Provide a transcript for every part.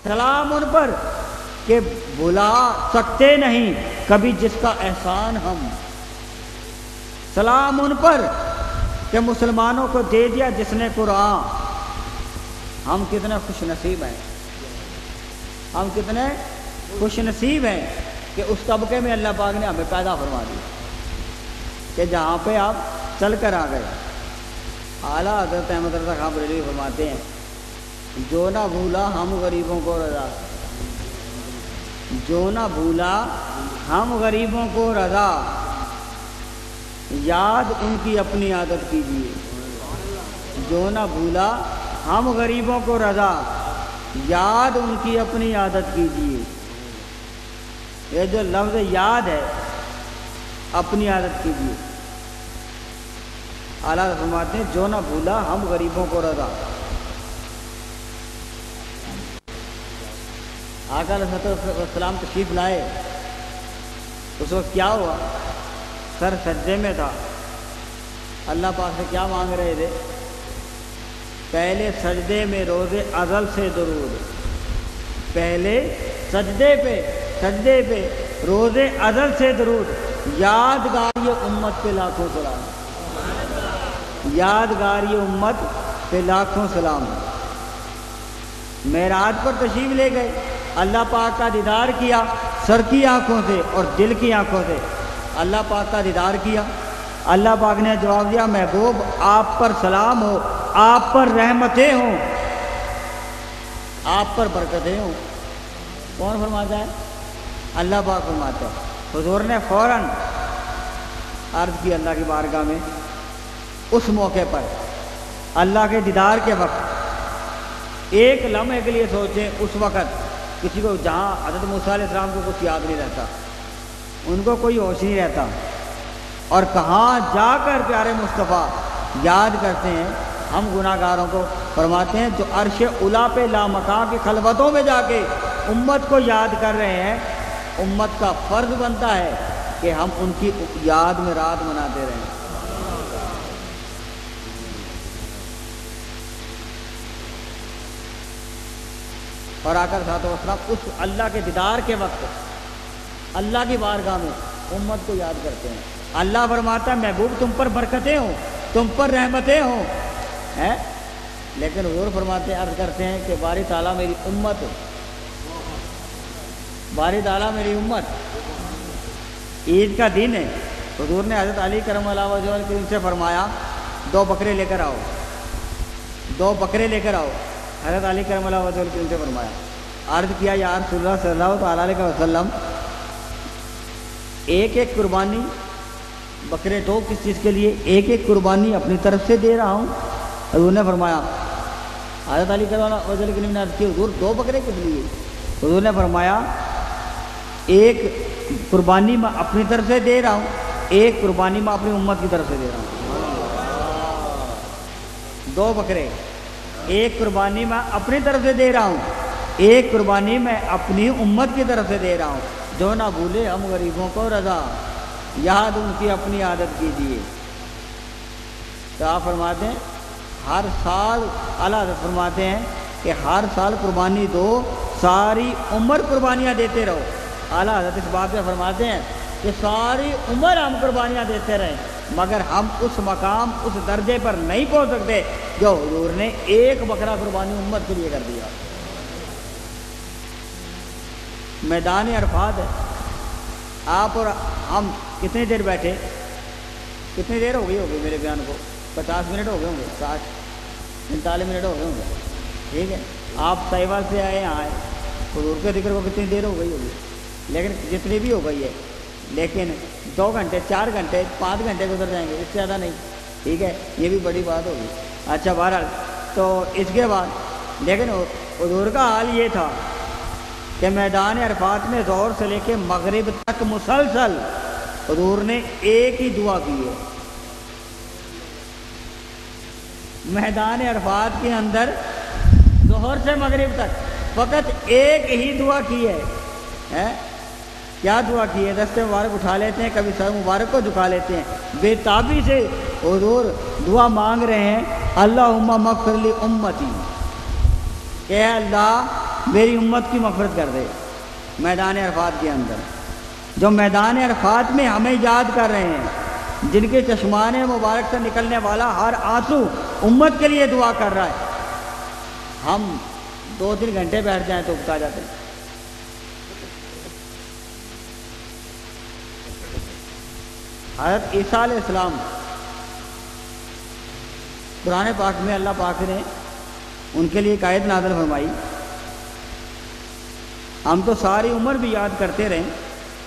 سلام ان پر کہ بھلا سکتے نہیں کبھی جس کا احسان ہم، سلام ان پر کہ مسلمانوں کو دے دیا جس نے قرآن۔ ہم کتنے خوش نصیب ہیں، ہم کتنے خوش نصیب ہیں کہ اس طبقے میں اللہ پاک نے ہمیں پیدا فرما دی کہ جہاں پہ آپ چل کر آ گئے۔ اعلیٰ حضرت احمد رضا خان بریلوی فرماتے ہیں جو نہ بھولا ہم غریبوں کو رضا، جو نہ بھولا ہم غریبوں کو رضا، یاد ان کی اپنی عادت کیجیے۔ جو نہ بھولا ہم غریبوں کو رضا، یاد ان کی اپنی عادت کیجیے۔ یہ جو لفظ یاد ہے، اپنی عادت کیجیے۔ اعلیٰ فرماتے ہیں جو نہ بھولا ہم غریبوں کو رضا۔ آقا علیہ السلام تشریف لائے، اس وقت کیا ہوا؟ سر سجدے میں تھا، اللہ پاک سے کیا مانگ رہے تھے؟ پہلے سجدے میں روز ازل سے درود، پہلے سجدے پہ روز ازل سے درود، یادگار یہ امت پہ لاکھوں سلام، یادگار یہ امت پہ لاکھوں سلام۔ معراج پر تشریف لے گئے، اللہ پاک کا دیدار کیا سر کی آنکھوں سے اور دل کی آنکھوں سے، اللہ پاک کا دیدار کیا۔ اللہ پاک نے جواب دیا محبوب آپ پر سلام ہو، آپ پر رحمتیں ہوں، آپ پر برکتیں ہوں۔ کون فرماتا ہے؟ اللہ پاک فرماتا ہے۔ حضور نے فوراً عرض کی اللہ کی بارگاہ میں، اس موقع پر اللہ کے دیدار کے وقت ایک لمحے کے لیے سوچیں، اس وقت کسی کو جہاں حضرت موسیٰ علیہ السلام کو کچھ یاد نہیں رہتا، ان کو کوئی ہوش نہیں رہتا، اور کہاں جا کر پیارے مصطفیٰ یاد کرتے ہیں ہم گناہ گاروں کو۔ فرماتے ہیں جو عرش اولیٰ پہ لامکاں کی خلوتوں میں جا کے امت کو یاد کر رہے ہیں، امت کا فرض بنتا ہے کہ ہم ان کی یاد میں رات مناتے رہیں۔ اور آقا صلی اللہ علیہ وسلم اس اللہ کے دیدار کے وقت اللہ کی بارگاہ میں امت کو یاد کرتے ہیں۔ اللہ فرماتا ہے محبوب تم پر برکتیں ہوں، تم پر رحمتیں ہوں، لیکن حضور فرماتے ہیں، عرض کرتے ہیں کہ باری تعالیٰ میری امت، باری تعالیٰ میری امت۔ عید کا دن ہے، حضور نے حضرت علی کرم اللہ وجہہ کے ان سے فرمایا 2 بکرے لے کر آؤ، 2 بکرے لے کر آؤ۔ حضرت علی کرم اللہ وجہہ کے ان سے فرمایا، عرض کیا یا رسول اللہ صلی اللہ تعالیٰ علیہ وسلم ایک ایک قربانی، بکرے 2 کس چیز کے لیے؟ ایک ایک قربانی اپنی طرف سے دے رہا ہوں۔ حضور نے فرمایا، حضرت علی کرم اللہ وجہہ کے نے عرض کی حضور 2 بکرے کس لیے؟ حضور نے فرمایا ایک قربانی میں اپنی طرف سے دے رہا ہوں، ایک قربانی میں اپنی امت کی طرف سے دے رہا ہوں۔ 2 بکرے، ایک قربانی میں اپنی طرف سے دے رہا ہوں، ایک قربانی میں اپنی امت کی طرف سے دے رہا ہوں۔ جو نہ بھولے ہم غریبوں کو رضا، یاد ان کی اپنی عادت کیجیے۔ تو آپ فرماتے ہیں ہر سال، اعلیٰ حضرت فرماتے ہیں کہ ہر سال قربانی دو، ساری عمر قربانیاں دیتے رہو۔ اعلیٰ حضرت اس بات پہ فرماتے ہیں کہ ساری عمر ہم قربانیاں دیتے رہیں، مگر ہم اس مقام، اس درجے پر نہیں پہنچ سکتے جو حضور نے ایک بکرا قربانی امت کے لیے کر دیا۔ میدان عرفات ہے، آپ اور ہم کتنی دیر بیٹھے؟ کتنی دیر ہو گئی میرے بیان کو؟ 50 منٹ ہو گئے ہوں گے، 60 45 منٹ ہو گئے ہوں گے، ٹھیک ہے۔ آپ سائیوال سے آئے، یہاں آئے، حضور کے ذکر کو کتنی دیر ہو گئی ہوگی، لیکن جتنی بھی ہو گئی ہے، لیکن 2 گھنٹے 4 گھنٹے 5 گھنٹے گزر جائیں گے، اس سے زیادہ نہیں، ٹھیک ہے، یہ بھی بڑی بات ہوگی۔ اچھا بہرحال تو اس کے بعد لیکن حضور کا حال یہ تھا کہ میدان عرفات میں ظہر سے لے کے مغرب تک مسلسل حضور نے ایک ہی دعا کی ہے۔ میدان عرفات کے اندر ظہر سے مغرب تک فقط ایک ہی دعا کی ہے۔ کیا دعا کی ہے؟ دست مبارک اٹھا لیتے ہیں، کبھی سر مبارک کو جھکا لیتے ہیں، بے تابی سے حضور دعا مانگ رہے ہیں، اللہم مغفر لی امتی، کہ اے اللہ میری امت کی مغفرت کر دے۔ میدان عرفات کے اندر جو میدان عرفات میں ہمیں یاد کر رہے ہیں، جن کے چشمان مبارک سے نکلنے والا ہر آنسو امت کے لیے دعا کر رہا ہے، ہم 2-3 گھنٹے بیٹھ جائیں تو اکتا جاتے ہیں۔ حضرت عیسیٰ علیہ السلام قرآن پاک میں اللہ پاک نے ان کے لیے ایک آیت نازل فرمائی، ہم تو ساری عمر بھی یاد کرتے رہیں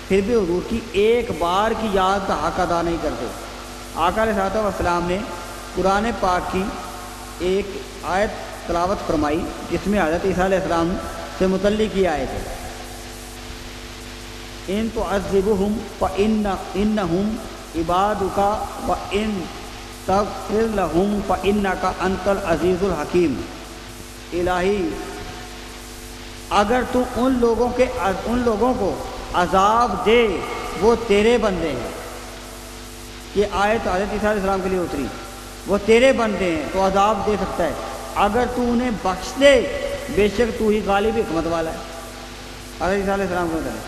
پھر بھی حضور کی ایک بار کی یاد کا حق ادا نہیں کرتے۔ آقا علیہ الصلوۃ والسلام نے قرآن پاک کی ایک آیت تلاوت فرمائی جس میں حضرت عیسیٰ علیہ السلام سے متعلق یہ آیت ہے، ان تعذبہم فإنہم عبادک وإن تغفر لہم فإنک انت العزیز الحکیم۔ الہی اگر تو ان لوگوں کو عذاب دے، وہ تیرے بندے ہیں۔ یہ آیت حضرت عیسیٰ علیہ السلام کے لیے اتری، وہ تیرے بندے ہیں تو عذاب دے سکتا ہے، اگر تو انہیں بخش دے بے شک تو ہی غالب حکمت والا ہے۔ حضرت عیسیٰ علیہ السلام کو بتائیں۔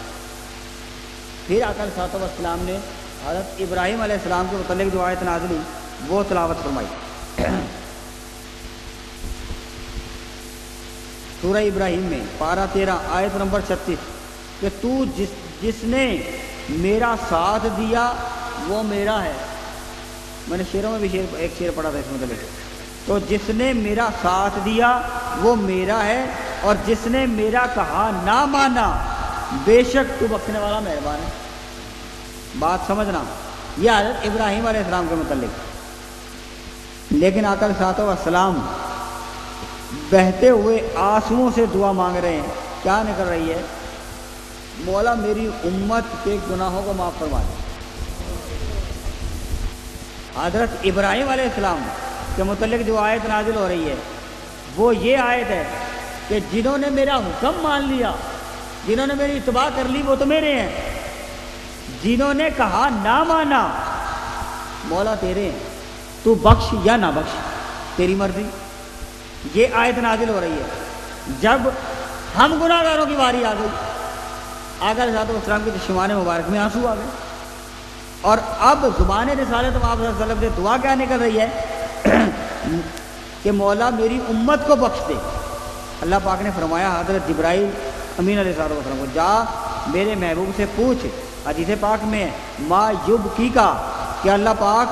پھر آقا علیہ الصلوۃ والسلام نے حضرت ابراہیم علیہ السلام کے متعلق جو آیت نازل ہوئی وہ تلاوت فرمائی۔ سورہ ابراہیم میں پارہ 13 آیت نمبر 36 کہ تو جس نے میرا ساتھ دیا وہ میرا ہے۔ میں نے شعروں میں بھی ایک شعر پڑھا تھا اس متعلق، تو جس نے میرا ساتھ دیا وہ میرا ہے، اور جس نے میرا کہا نہ مانا بے شک تو بخشنے والا مہربان ہے۔ بات سمجھنا، یہ حضرت ابراہیم علیہ السلام کے متعلق۔ لیکن آقا علیہ الصلوۃ والسلام بہتے ہوئے آنسوؤں سے دعا مانگ رہے ہیں، کیا نکل رہی ہے؟ مولا میری امت کے گناہوں کو معاف فرما دے۔ حضرت ابراہیم علیہ السلام کے متعلق جو آیت نازل ہو رہی ہے وہ یہ آیت ہے کہ جنہوں نے میرا حکم مان لیا، جنہوں نے میری اتباع کر لی وہ تو میرے ہیں، جنہوں نے کہا نہ مانا مولا تیرے ہیں، تو بخش یا نہ بخش تیری مرضی۔ یہ آیت نازل ہو رہی ہے جب ہم گناہ گاروں کی باری آ گئی، آقا علیہ السلام کے چشمان مبارک میں آنسو آ گئے، اور اب زبان رسالت آپ صلی اللہ علیہ وسلم سے دعا کیا نکل رہی ہے کہ مولا میری امت کو بخش دے۔ اللہ پاک نے فرمایا حضرت جبرائیل امین علیہ السلام کو جا میرے محبوب سے پوچھ، حدیث پاک میں ما یبکی کا کہ اللہ پاک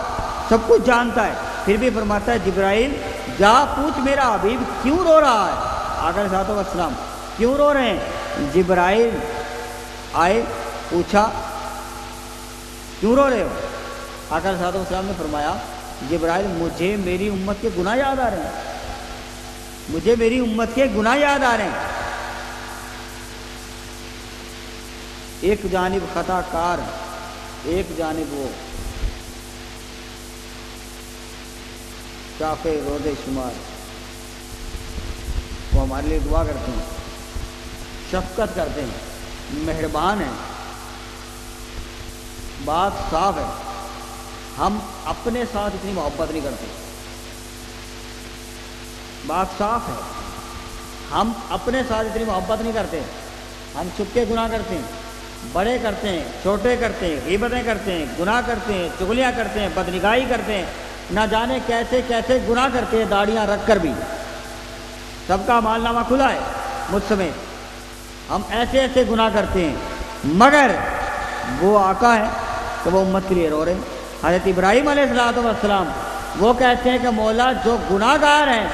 سب کچھ جانتا ہے، پھر بھی فرماتا ہے جبرائیل جا پوچھ میرا حبیب کیوں رو رہا ہے۔ آقا علیہ السلام کیوں رو رہے ہیں؟ جبرائیل آئے، پوچھا کیوں رو رہے ہو؟ آقا علیہ السلام نے فرمایا جبرائیل مجھے میری امت کے گناہ یاد آ رہے ہیں، مجھے میری امت کے گناہ یاد آ رہے ہیں۔ ایک جانب خطا کار، ایک جانب وہ شافع رود شمار، وہ ہمارے لیے دعا کرتے ہیں، شفقت کرتے ہیں، مہربان ہیں۔ بات صاف ہے، ہم اپنے ساتھ اتنی محبت نہیں کرتے۔ بات صاف ہے، ہم اپنے ساتھ اتنی محبت نہیں کرتے، ہم چھپ کے گناہ کرتے ہیں، بڑے کرتے ہیں، چھوٹے کرتے ہیں، غیبتیں کرتے ہیں، گناہ کرتے ہیں، چغلیاں کرتے ہیں، بدنگاہی کرتے ہیں، نہ جانے کیسے کیسے گناہ کرتے ہیں داڑیاں رکھ کر بھی۔ سب کا مال نامہ کھلا ہے مجھ سمیت، ہم ایسے ایسے گناہ کرتے ہیں، مگر وہ آقا ہے کہ وہ امت کے لیے رو رہے ہیں۔ حضرت ابراہیم علیہ السلام وہ کہتے ہیں کہ مولا جو گناہ گار ہیں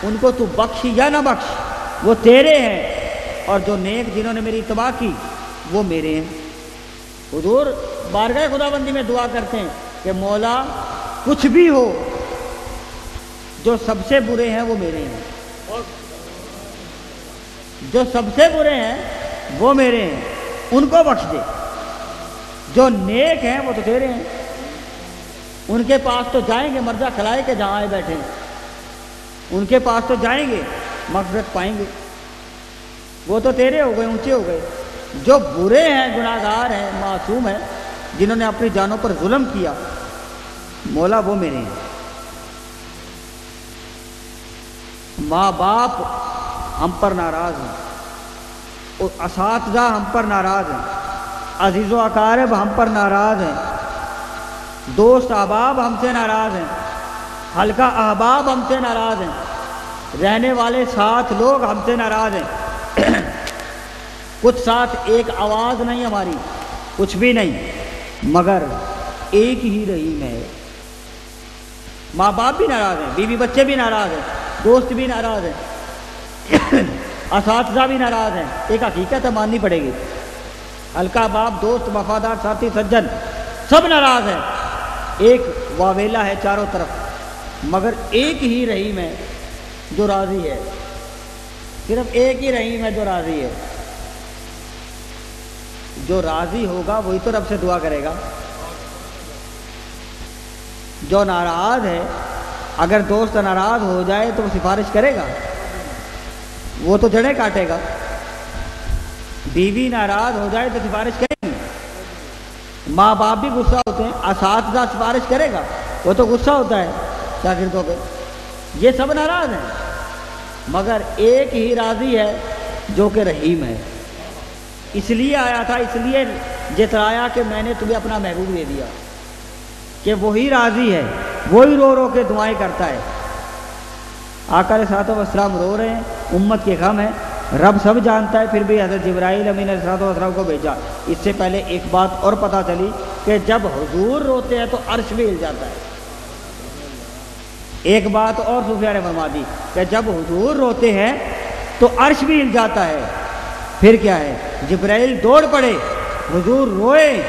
ان کو تو بخش یا نہ بخش وہ تیرے ہیں، اور جو نیک جنہوں نے میری اتباع کی وہ میرے ہیں۔ حضور بارگاہ خدا بندی میں دعا کرتے ہیں کہ مولا کچھ بھی ہو، جو سب سے برے ہیں وہ میرے ہیں، جو سب سے برے ہیں وہ میرے ہیں، ان کو بخش دے۔ جو نیک ہیں وہ تو تیرے ہیں، ان کے پاس تو جائیں گے مرجع کھلائے کے جہاں آئے بیٹھے ہیں، ان کے پاس تو جائیں گے مغفرت پائیں گے، وہ تو تیرے ہو گئے، اونچے ہو گئے۔ جو برے ہیں، گناہ گار ہیں، معصوم ہیں، جنہوں نے اپنی جانوں پر ظلم کیا، مولا وہ میرے ہیں۔ ماں باپ ہم پر ناراض ہیں، اساتذہ ہم پر ناراض ہیں، عزیز و اقارب ہم پر ناراض ہیں، دوست احباب ہم سے ناراض ہیں، حلقہ احباب ہم سے ناراض ہیں، رہنے والے ساتھ لوگ ہم سے ناراض ہیں۔ کچھ ساتھ ایک آواز نہیں ہماری، کچھ بھی نہیں، مگر ایک ہی رحیم ہے۔ ماں باپ بھی ناراض ہیں، بیوی بچے بھی ناراض ہیں، دوست بھی ناراض ہیں، اساتذہ بھی ناراض ہیں۔ ایک حقیقت ہے، ماننی پڑے گی، حلقہ باپ، دوست، وفادار ساتھی، سجن سب ناراض ہیں، ایک واویلا ہے چاروں طرف، مگر ایک ہی رحیم ہے جو راضی ہے، صرف ایک ہی رحیم ہے جو راضی ہے۔ جو راضی ہوگا وہی تو رب سے دعا کرے گا۔ جو ناراض ہے، اگر دوست ناراض ہو جائے تو وہ سفارش کرے گا، وہ تو جڑیں کاٹے گا۔ بیوی ناراض ہو جائے تو سفارش کرے گی، ماں باپ بھی غصہ ہوتے ہیں، اساتذہ سفارش کرے گا، وہ تو غصہ ہوتا ہے شاگردوں پہ۔ یہ سب ناراض ہیں، مگر ایک ہی راضی ہے جو کہ رحیم ہے۔ اس لیے آیا تھا، اس لیے جتلایا کہ میں نے تمہیں اپنا محبوب دے دیا، کہ وہی راضی ہے، وہی رو رو کے دعائیں کرتا ہے۔ آقا علیہ الصلوۃ والسلام رو رہے ہیں، امت کے غم ہے، رب سب جانتا ہے، پھر بھی حضرت جبرائیل امین علیہ الصلوۃ والسلام کو بھیجا۔ اس سے پہلے ایک بات اور پتہ چلی کہ جب حضور روتے ہیں تو عرش بھی ہل جاتا ہے۔ ایک بات اور صوفیاء نے فرما دی کہ جب حضور روتے ہیں تو عرش بھی ہل جاتا ہے۔ پھر کیا ہے، جبرائیل دوڑ پڑے، حضور روئے،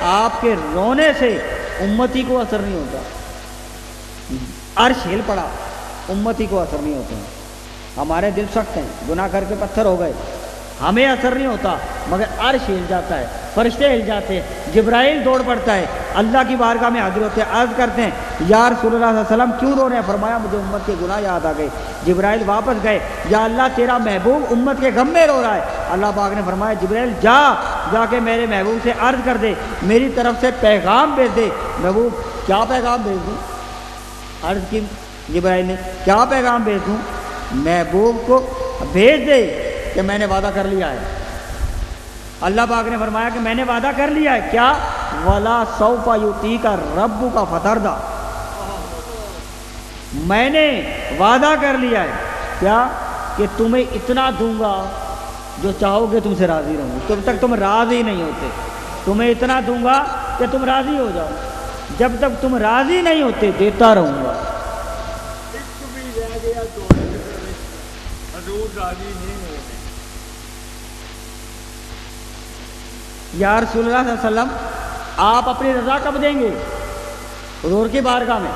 آپ کے رونے سے امتی کو اثر نہیں ہوتا، عرش ہل پڑا، امتی کو اثر نہیں ہوتا۔ ہمارے دل سخت ہیں، گناہ کر کے پتھر ہو گئے، ہمیں اثر نہیں ہوتا، مگر عرش ہل جاتا ہے، فرشتے ہل جاتے ہیں، جبرائیل دوڑ پڑتا ہے، اللہ کی بارگاہ میں حاضر ہوتے ہیں، عرض کرتے ہیں یا رسول اللہ صلی اللہ علیہ وسلم کیوں رو رہے ہیں؟ فرمایا مجھے امت کے گناہ یاد آ گئے۔ جبرائیل واپس گئے، یا اللہ تیرا محبوب امت کے غم میں رو رہا ہے۔ اللہ پاک نے فرمایا جبرائیل جا کے میرے محبوب سے عرض کر دے، میری طرف سے پیغام بھیج دے۔ محبوب کیا پیغام بھیج دوں؟ عرض کی جبرائیل نے، کیا پیغام بھیج دوں؟ محبوب کو بھیج دے کہ میں نے وعدہ کر لیا ہے۔ اللہ پاک نے فرمایا کہ میں نے وعدہ کر لیا ہے، کیا؟ وَلَا سَوْفَ يُؤْتِيكَ رَبُّكَ فَتَرْضَىٰ، میں نے وعدہ کر لیا ہے، کیا؟ کہ تمہیں اتنا دوں گا جو چاہو گے تم سے راضی رہوں گا۔ جب تک تم راضی نہیں ہوتے، تمہیں اتنا دوں گا کہ تم راضی ہو جاؤ، جب تک تم راضی نہیں ہوتے دیتا رہوں گا۔ یا رسول اللہ صلی اللہ علیہ وسلم آپ اپنی رضا کب دیں گے؟ حضور کی بارگاہ میں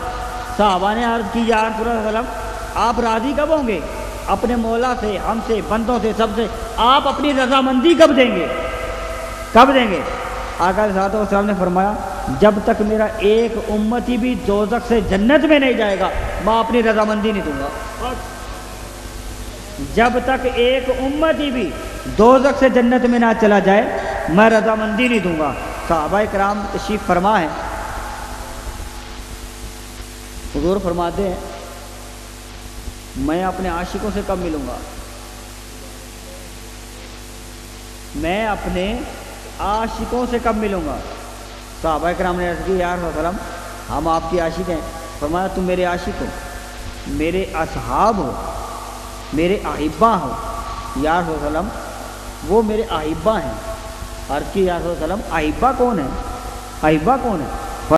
صحابہ نے عرض کی یا رسول اللہ صلی اللہ علیہ وسلم آپ راضی کب ہوں گے اپنے مولا سے، ہم سے، بندوں سے، سب سے؟ آپ اپنی رضامندی کب دیں گے؟ کب دیں گے؟ آقا علیہ الصلوۃ والسلام نے فرمایا جب تک میرا ایک امتی بھی دوزخ سے جنت میں نہیں جائے گا میں اپنی رضامندی نہیں دوں گا۔ جب تک ایک امتی بھی دوزخ سے جنت میں نہ چلا جائے میں رضامندی نہیں دوں گا۔ صحابہ کرام تشریف فرما ہے، حضور فرماتے ہیں میں اپنے عاشقوں سے کب ملوں گا؟ میں اپنے عاشقوں سے کب ملوں گا؟ صحابہ کرام نے عرض کی یا رسول اللہ ہم آپ کی عاشق ہیں۔ فرمایا تم میرے عاشق ہو، میرے اصحاب ہو، میرے احبہ ہو۔ یا رسول اللہ وہ میرے احبہ ہیں۔ عرض کی یا رسول اللہ احبہ کون ہے؟ احبہ کون ہے؟